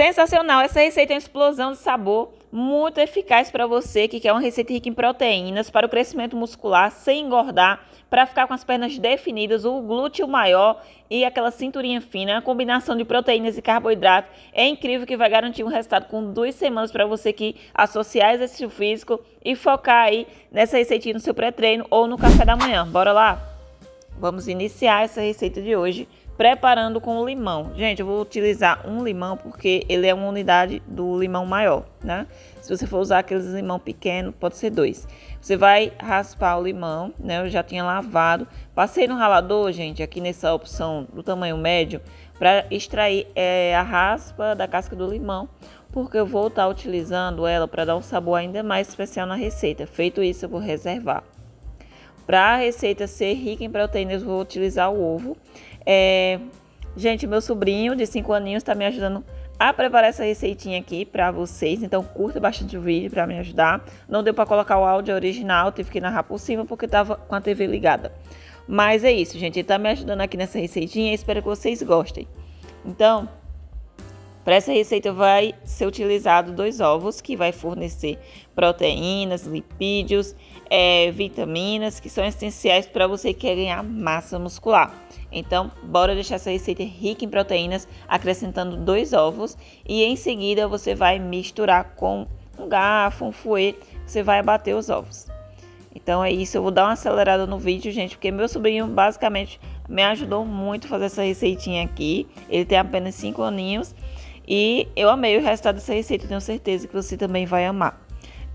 Sensacional! Essa receita é uma explosão de sabor, muito eficaz para você que quer uma receita rica em proteínas, para o crescimento muscular, sem engordar, para ficar com as pernas definidas, o glúteo maior e aquela cinturinha fina. A combinação de proteínas e carboidrato é incrível, que vai garantir um resultado com 2 semanas para você que associar exercício físico e focar aí nessa receitinha no seu pré-treino ou no café da manhã. Bora lá? Vamos iniciar essa receita de hoje preparando com o limão. Gente, eu vou utilizar um limão porque ele é uma unidade do limão maior, né? Se você for usar aqueles limão pequeno, pode ser 2. Você vai raspar o limão, né? Eu já tinha lavado. Passei no ralador, gente, aqui nessa opção do tamanho médio, para extrair a raspa da casca do limão, porque eu vou estar utilizando ela para dar um sabor ainda mais especial na receita. Feito isso, eu vou reservar. Para a receita ser rica em proteínas, eu vou utilizar o ovo. Gente, meu sobrinho de 5 aninhos está me ajudando a preparar essa receitinha aqui para vocês. Então, curta bastante o vídeo para me ajudar. Não deu para colocar o áudio original, tive que narrar por cima porque estava com a TV ligada. Mas é isso, gente. Ele está me ajudando aqui nessa receitinha e espero que vocês gostem. Então, para essa receita vai ser utilizado 2 ovos, que vai fornecer proteínas, lipídios, vitaminas, que são essenciais para você que quer ganhar massa muscular. Então, bora deixar essa receita rica em proteínas, acrescentando 2 ovos. E em seguida você vai misturar com um garfo, um fouet, você vai bater os ovos. Então é isso, eu vou dar uma acelerada no vídeo, gente, porque meu sobrinho basicamente me ajudou muito a fazer essa receitinha aqui. Ele tem apenas 5 aninhos. E eu amei o resultado dessa receita, tenho certeza que você também vai amar.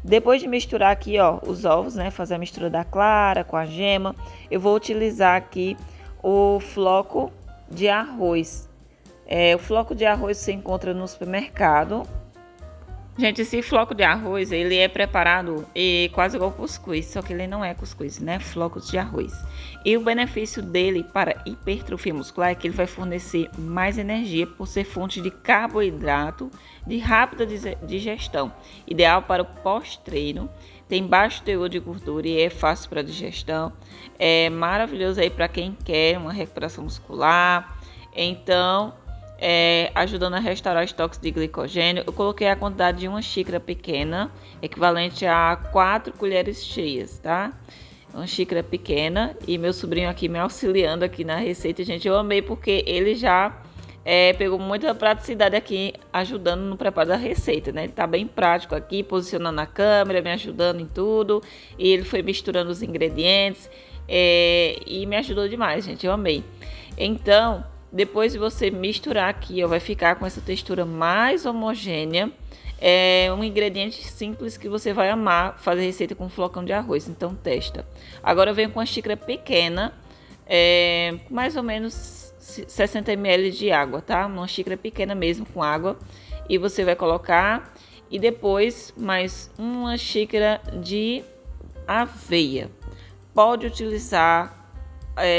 Depois de misturar aqui, ó, os ovos, né, fazer a mistura da clara com a gema, eu vou utilizar aqui o floco de arroz. O floco de arroz você encontra no supermercado. Gente, esse floco de arroz, ele é preparado quase igual cuscuz, só que ele não é cuscuz, né? Flocos de arroz. E o benefício dele para hipertrofia muscular é que ele vai fornecer mais energia por ser fonte de carboidrato de rápida digestão. Ideal para o pós-treino, tem baixo teor de gordura e é fácil para digestão. É maravilhoso aí para quem quer uma recuperação muscular. Então, ajudando a restaurar os estoques de glicogênio. Eu coloquei a quantidade de uma xícara pequena, equivalente a 4 colheres cheias, tá? Uma xícara pequena. E meu sobrinho aqui me auxiliando aqui na receita, gente, eu amei porque ele já pegou muita praticidade aqui, ajudando no preparo da receita, né? Ele tá bem prático aqui, posicionando a câmera, me ajudando em tudo. E ele foi misturando os ingredientes e me ajudou demais, gente, eu amei. Então, depois de você misturar aqui, ó, vai ficar com essa textura mais homogênea. É um ingrediente simples que você vai amar fazer receita com flocão de arroz, então testa. Agora eu venho com uma xícara pequena, mais ou menos 60 ml de água, tá? Uma xícara pequena mesmo com água. E você vai colocar, e depois mais uma xícara de aveia. Pode utilizar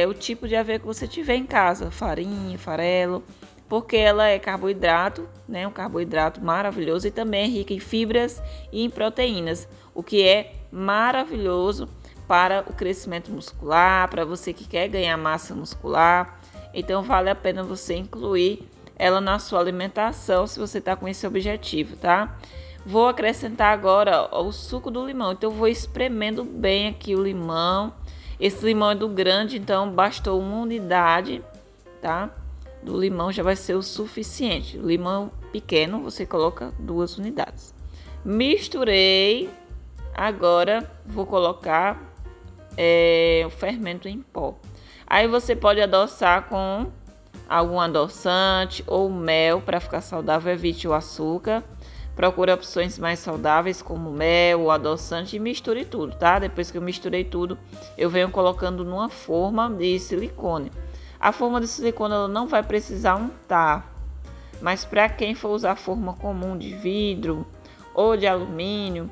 o tipo de aveia que você tiver em casa, farinha, farelo, porque ela é carboidrato, né? Um carboidrato maravilhoso e também é rica em fibras e em proteínas, o que é maravilhoso para o crescimento muscular, para você que quer ganhar massa muscular. Então vale a pena você incluir ela na sua alimentação se você está com esse objetivo, tá? Vou acrescentar agora o suco do limão, então vou espremendo bem aqui o limão. Esse limão é do grande, então bastou uma unidade, tá? Do limão já vai ser o suficiente. O limão pequeno, você coloca 2 unidades. Misturei. Agora vou colocar o fermento em pó. Aí você pode adoçar com algum adoçante ou mel para ficar saudável. Evite o açúcar. Procure opções mais saudáveis como mel ou adoçante e misture tudo, tá? Depois que eu misturei tudo, eu venho colocando numa forma de silicone. A forma de silicone ela não vai precisar untar, mas para quem for usar a forma comum de vidro ou de alumínio,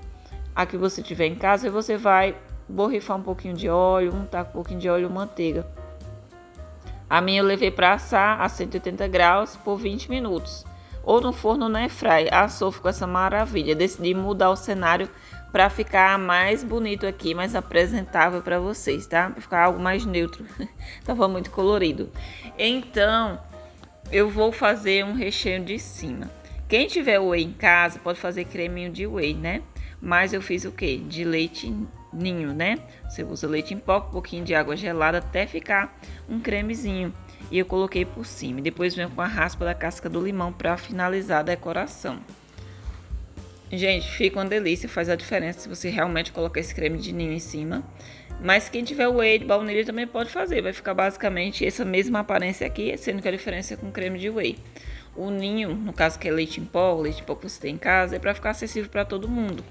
a que você tiver em casa, você vai borrifar um pouquinho de óleo, untar com um pouquinho de óleo ou manteiga. A minha eu levei para assar a 180 graus por 20 minutos. Ou no forno na airfryer. Assou, ficou essa maravilha. Decidi mudar o cenário para ficar mais bonito aqui, mais apresentável para vocês, tá? Para ficar algo mais neutro. Tava muito colorido. Então, eu vou fazer um recheio de cima. Quem tiver whey em casa pode fazer creminho de whey, né? Mas eu fiz o quê? De leite ninho, né? Você usa leite em pó, um pouquinho de água gelada até ficar um cremezinho. E eu coloquei por cima. Depois venho com a raspa da casca do limão para finalizar a decoração. Gente, fica uma delícia, faz a diferença se você realmente colocar esse creme de ninho em cima. Mas quem tiver whey de baunilha também pode fazer, vai ficar basicamente essa mesma aparência aqui, sendo que a diferença é com creme de whey. O ninho, no caso que é leite em pó, o leite em pó que você tem em casa, é para ficar acessível para todo mundo.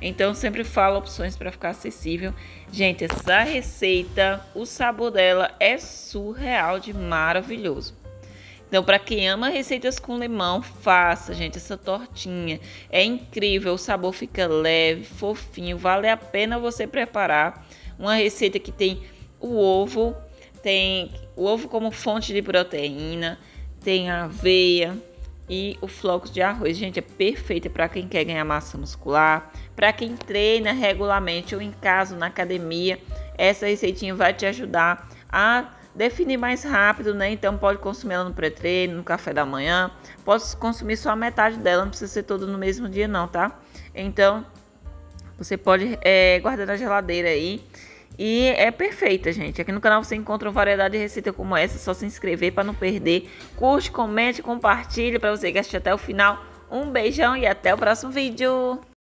Então eu sempre falo opções para ficar acessível. Gente, essa receita, o sabor dela é surreal de maravilhoso. Então, para quem ama receitas com limão, faça, gente, essa tortinha. É incrível, o sabor fica leve, fofinho, vale a pena você preparar. Uma receita que tem o ovo como fonte de proteína, tem a aveia e o flocos de arroz. Gente, é perfeita para quem quer ganhar massa muscular, para quem treina regularmente ou em casa, na academia. Essa receitinha vai te ajudar a definir mais rápido, né? Então pode consumir ela no pré-treino, no café da manhã. Pode consumir só a metade dela, não precisa ser toda no mesmo dia não, tá? Então você pode guardar na geladeira aí. E é perfeita, gente. Aqui no canal você encontra uma variedade de receita como essa. É só se inscrever para não perder. Curte, comente, compartilhe para você que assistiu até o final. Um beijão e até o próximo vídeo.